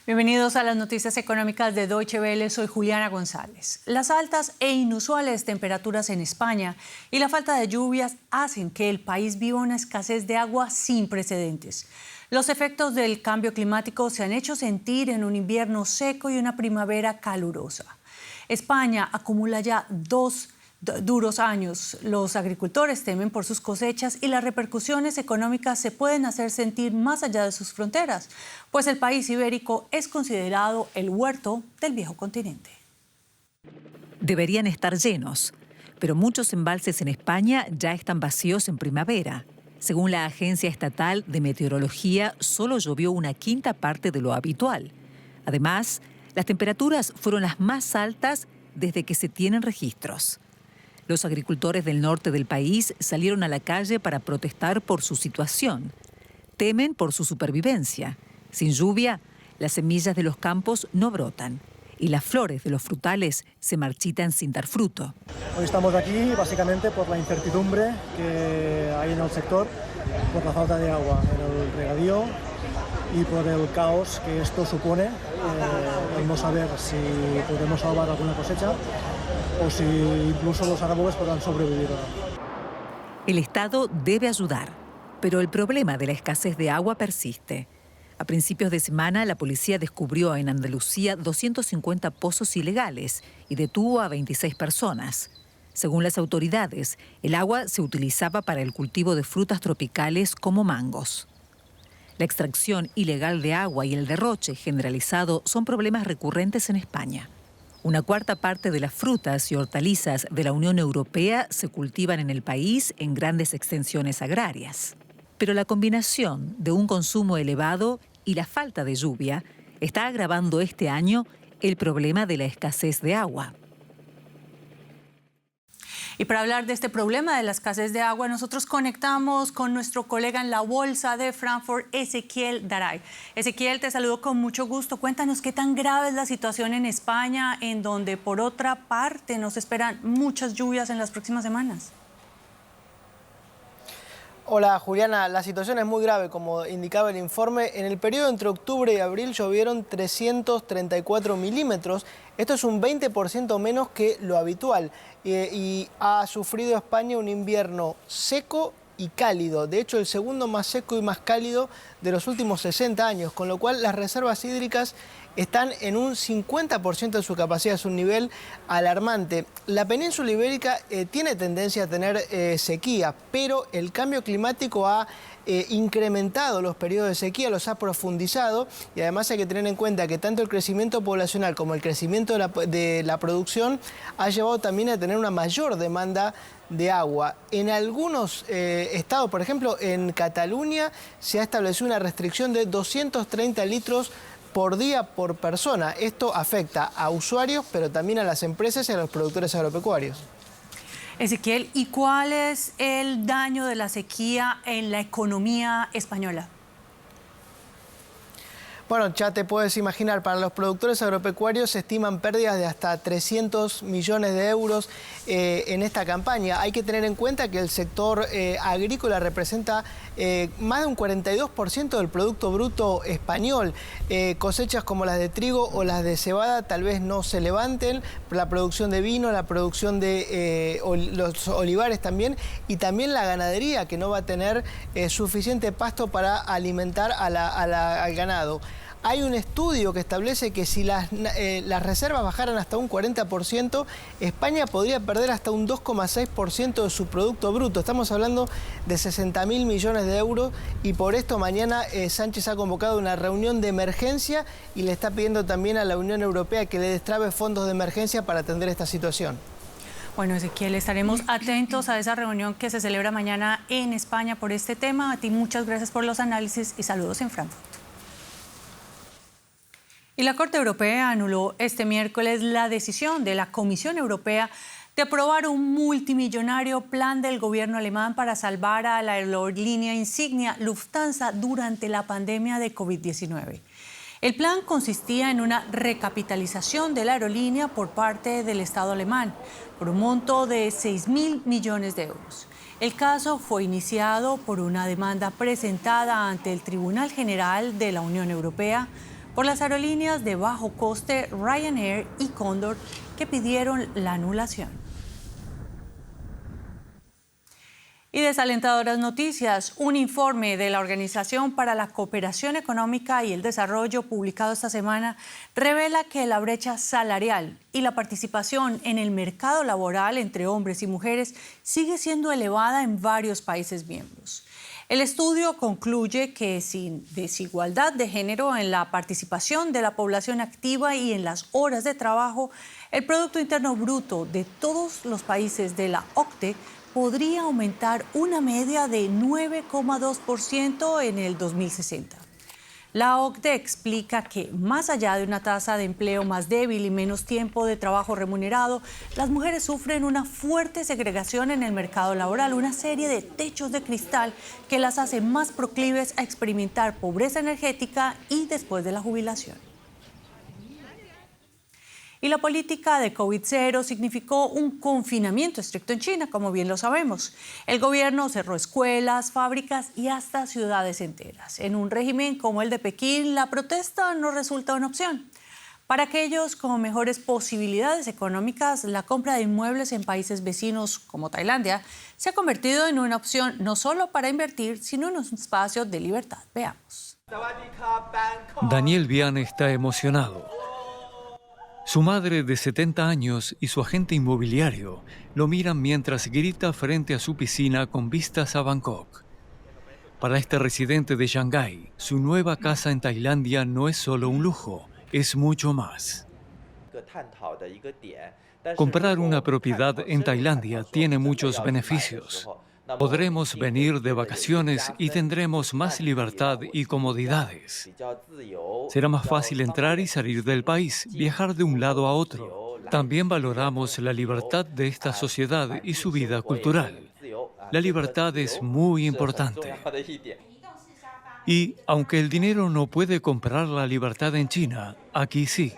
Bienvenidos a las noticias económicas de Deutsche Welle. Soy Juliana González. Las altas e inusuales temperaturas en España y la falta de lluvias hacen que el país viva una escasez de agua sin precedentes. Los efectos del cambio climático se han hecho sentir en un invierno seco y una primavera calurosa. España acumula ya dos duros años. Los agricultores temen por sus cosechas y las repercusiones económicas se pueden hacer sentir más allá de sus fronteras, pues el país ibérico es considerado el huerto del viejo continente. Deberían estar llenos, pero muchos embalses en España ya están vacíos en primavera. Según la Agencia Estatal de Meteorología, solo llovió una quinta parte de lo habitual. Además, las temperaturas fueron las más altas desde que se tienen registros. Los agricultores del norte del país salieron a la calle para protestar por su situación. Temen por su supervivencia. Sin lluvia, las semillas de los campos no brotan y las flores de los frutales se marchitan sin dar fruto. Hoy estamos aquí básicamente por la incertidumbre que hay en el sector, por la falta de agua en el regadío y por el caos que esto supone, el no saber si podemos salvar alguna cosecha o si incluso los árboles podrán sobrevivir. El Estado debe ayudar, pero el problema de la escasez de agua persiste. A principios de semana, la policía descubrió en Andalucía 250 pozos ilegales y detuvo a 26 personas. Según las autoridades, el agua se utilizaba para el cultivo de frutas tropicales como mangos. La extracción ilegal de agua y el derroche generalizado son problemas recurrentes en España. Una cuarta parte de las frutas y hortalizas de la Unión Europea se cultivan en el país en grandes extensiones agrarias. Pero la combinación de un consumo elevado y la falta de lluvia está agravando este año el problema de la escasez de agua. Y para hablar de este problema de la escasez de agua, nosotros conectamos con nuestro colega en la Bolsa de Frankfurt, Ezequiel Daray. Ezequiel, te saludo con mucho gusto. Cuéntanos qué tan grave es la situación en España, en donde por otra parte nos esperan muchas lluvias en las próximas semanas. Hola Juliana, la situación es muy grave, como indicaba el informe. En el periodo entre octubre y abril llovieron 334 milímetros. Esto es un 20% menos que lo habitual. Y ha sufrido España un invierno seco y cálido. De hecho, el segundo más seco y más cálido de los últimos 60 años, con lo cual las reservas hídricas están en un 50% de su capacidad, es un nivel alarmante. La península ibérica tiene tendencia a tener sequía, pero el cambio climático ha incrementado los periodos de sequía, los ha profundizado, y además hay que tener en cuenta que tanto el crecimiento poblacional como el crecimiento de la producción ha llevado también a tener una mayor demanda de agua. En algunos estados, por ejemplo en Cataluña, se ha establecido una restricción de 230 litros por día por persona. Esto afecta a usuarios, pero también a las empresas y a los productores agropecuarios. Ezequiel, ¿y cuál es el daño de la sequía en la economía española? Bueno, ya te puedes imaginar, para los productores agropecuarios se estiman pérdidas de hasta 300 millones de euros en esta campaña. Hay que tener en cuenta que el sector agrícola representa más de un 42% del Producto Bruto español. Cosechas como las de trigo o las de cebada tal vez no se levanten, la producción de vino, la producción de los olivares también, y también la ganadería, que no va a tener suficiente pasto para alimentar al ganado. Hay un estudio que establece que si las reservas bajaran hasta un 40%, España podría perder hasta un 2,6% de su Producto Bruto. Estamos hablando de 60.000 millones de euros, y por esto mañana Sánchez ha convocado una reunión de emergencia y le está pidiendo también a la Unión Europea que le destrabe fondos de emergencia para atender esta situación. Bueno, Ezequiel, estaremos atentos a esa reunión que se celebra mañana en España por este tema. A ti muchas gracias por los análisis y saludos en Frankfurt. Y la Corte Europea anuló este miércoles la decisión de la Comisión Europea de aprobar un multimillonario plan del gobierno alemán para salvar a la aerolínea insignia Lufthansa durante la pandemia de COVID-19. El plan consistía en una recapitalización de la aerolínea por parte del Estado alemán por un monto de 6.000 millones de euros. El caso fue iniciado por una demanda presentada ante el Tribunal General de la Unión Europea por las aerolíneas de bajo coste Ryanair y Condor, que pidieron la anulación. Y desalentadoras noticias. Un informe de la Organización para la Cooperación Económica y el Desarrollo publicado esta semana revela que la brecha salarial y la participación en el mercado laboral entre hombres y mujeres sigue siendo elevada en varios países miembros. El estudio concluye que sin desigualdad de género en la participación de la población activa y en las horas de trabajo, el Producto Interno Bruto de todos los países de la OCDE podría aumentar una media de 9,2% en el 2060. La OCDE explica que, más allá de una tasa de empleo más débil y menos tiempo de trabajo remunerado, las mujeres sufren una fuerte segregación en el mercado laboral, una serie de techos de cristal que las hace más proclives a experimentar pobreza energética y después de la jubilación. Y la política de COVID-0 significó un confinamiento estricto en China, como bien lo sabemos. El gobierno cerró escuelas, fábricas y hasta ciudades enteras. En un régimen como el de Pekín, la protesta no resulta una opción. Para aquellos con mejores posibilidades económicas, la compra de inmuebles en países vecinos como Tailandia se ha convertido en una opción no solo para invertir, sino en un espacio de libertad. Veamos. Daniel Bian está emocionado. Su madre de 70 años y su agente inmobiliario lo miran mientras grita frente a su piscina con vistas a Bangkok. Para este residente de Shanghái, su nueva casa en Tailandia no es solo un lujo, es mucho más. Comprar una propiedad en Tailandia tiene muchos beneficios. Podremos venir de vacaciones y tendremos más libertad y comodidades. Será más fácil entrar y salir del país, viajar de un lado a otro. También valoramos la libertad de esta sociedad y su vida cultural. La libertad es muy importante. Y aunque el dinero no puede comprar la libertad en China, aquí sí,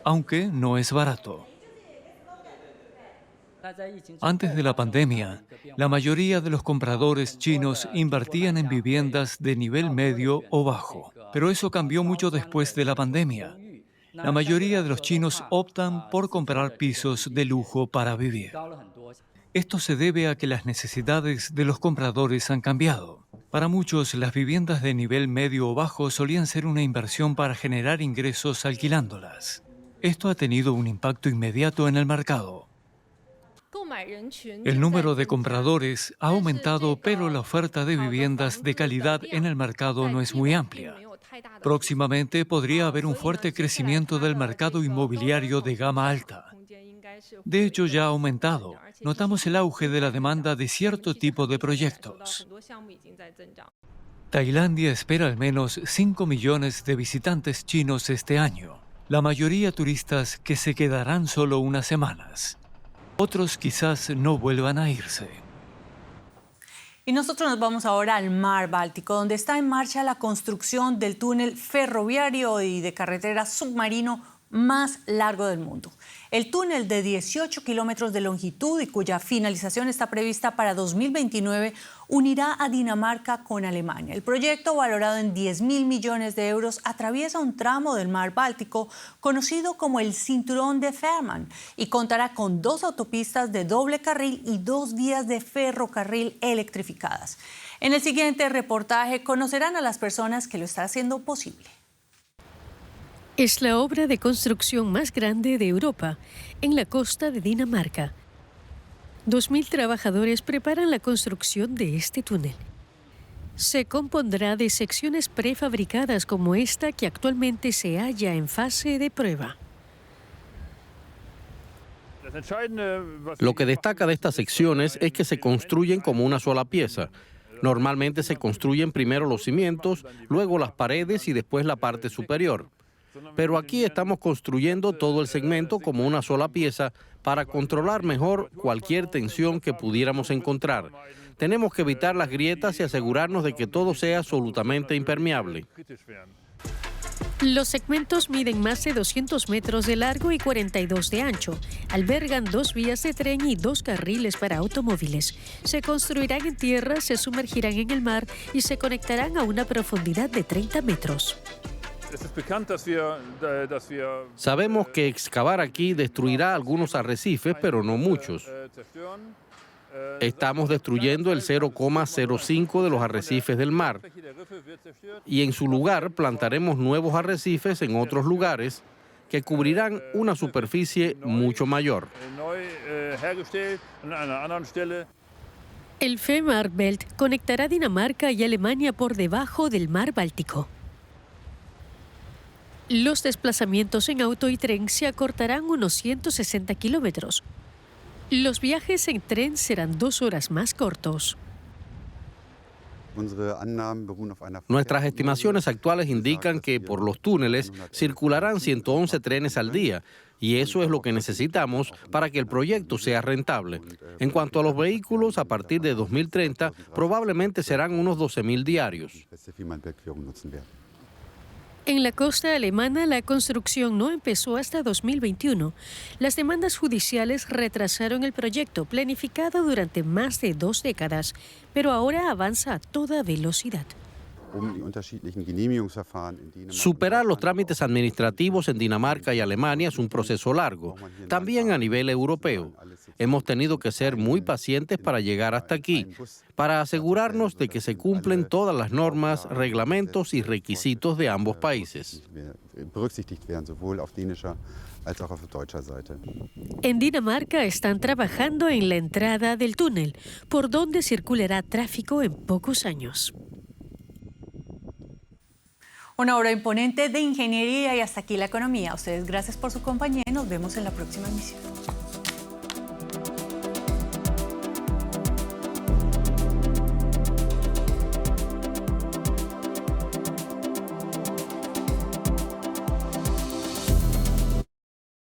aunque no es barato. Antes de la pandemia, la mayoría de los compradores chinos invertían en viviendas de nivel medio o bajo, pero eso cambió mucho después de la pandemia. La mayoría de los chinos optan por comprar pisos de lujo para vivir. Esto se debe a que las necesidades de los compradores han cambiado. Para muchos, las viviendas de nivel medio o bajo solían ser una inversión para generar ingresos alquilándolas. Esto ha tenido un impacto inmediato en el mercado. El número de compradores ha aumentado, pero la oferta de viviendas de calidad en el mercado no es muy amplia. Próximamente podría haber un fuerte crecimiento del mercado inmobiliario de gama alta. De hecho, ya ha aumentado. Notamos el auge de la demanda de cierto tipo de proyectos. Tailandia espera al menos 5 millones de visitantes chinos este año. La mayoría turistas que se quedarán solo unas semanas. Otros quizás no vuelvan a irse. Y nosotros nos vamos ahora al Mar Báltico, donde está en marcha la construcción del túnel ferroviario y de carretera submarino más largo del mundo. El túnel de 18 kilómetros de longitud y cuya finalización está prevista para 2029 unirá a Dinamarca con Alemania. El proyecto, valorado en 10.000 millones de euros, atraviesa un tramo del Mar Báltico conocido como el Cinturón de Fehmarn y contará con 2 autopistas de doble carril y 2 vías de ferrocarril electrificadas. En el siguiente reportaje conocerán a las personas que lo están haciendo posible. Es la obra de construcción más grande de Europa, en la costa de Dinamarca. 2.000 trabajadores preparan la construcción de este túnel. Se compondrá de secciones prefabricadas como esta que actualmente se halla en fase de prueba. Lo que destaca de estas secciones es que se construyen como una sola pieza. Normalmente se construyen primero los cimientos, luego las paredes y después la parte superior. Pero aquí estamos construyendo todo el segmento como una sola pieza para controlar mejor cualquier tensión que pudiéramos encontrar. Tenemos que evitar las grietas y asegurarnos de que todo sea absolutamente impermeable. Los segmentos miden más de 200 metros de largo y 42 de ancho. Albergan 2 vías de tren y 2 carriles para automóviles. Se construirán en tierra, se sumergirán en el mar y se conectarán a una profundidad de 30 metros. Sabemos que excavar aquí destruirá algunos arrecifes, pero no muchos. Estamos destruyendo el 0,05 de los arrecifes del mar. Y en su lugar plantaremos nuevos arrecifes en otros lugares que cubrirán una superficie mucho mayor. El Fehmarn Belt conectará Dinamarca y Alemania por debajo del mar Báltico. Los desplazamientos en auto y tren se acortarán unos 160 kilómetros. Los viajes en tren serán 2 horas más cortos. Nuestras estimaciones actuales indican que por los túneles circularán 111 trenes al día, y eso es lo que necesitamos para que el proyecto sea rentable. En cuanto a los vehículos, a partir de 2030 probablemente serán unos 12.000 diarios. En la costa alemana, la construcción no empezó hasta 2021. Las demandas judiciales retrasaron el proyecto, planificado durante más de 2 décadas, pero ahora avanza a toda velocidad. Superar los trámites administrativos en Dinamarca y Alemania es un proceso largo, también a nivel europeo. Hemos tenido que ser muy pacientes para llegar hasta aquí, para asegurarnos de que se cumplen todas las normas, reglamentos y requisitos de ambos países. En Dinamarca están trabajando en la entrada del túnel, por donde circulará tráfico en pocos años. Una obra imponente de ingeniería y hasta aquí la economía. A ustedes gracias por su compañía y nos vemos en la próxima emisión.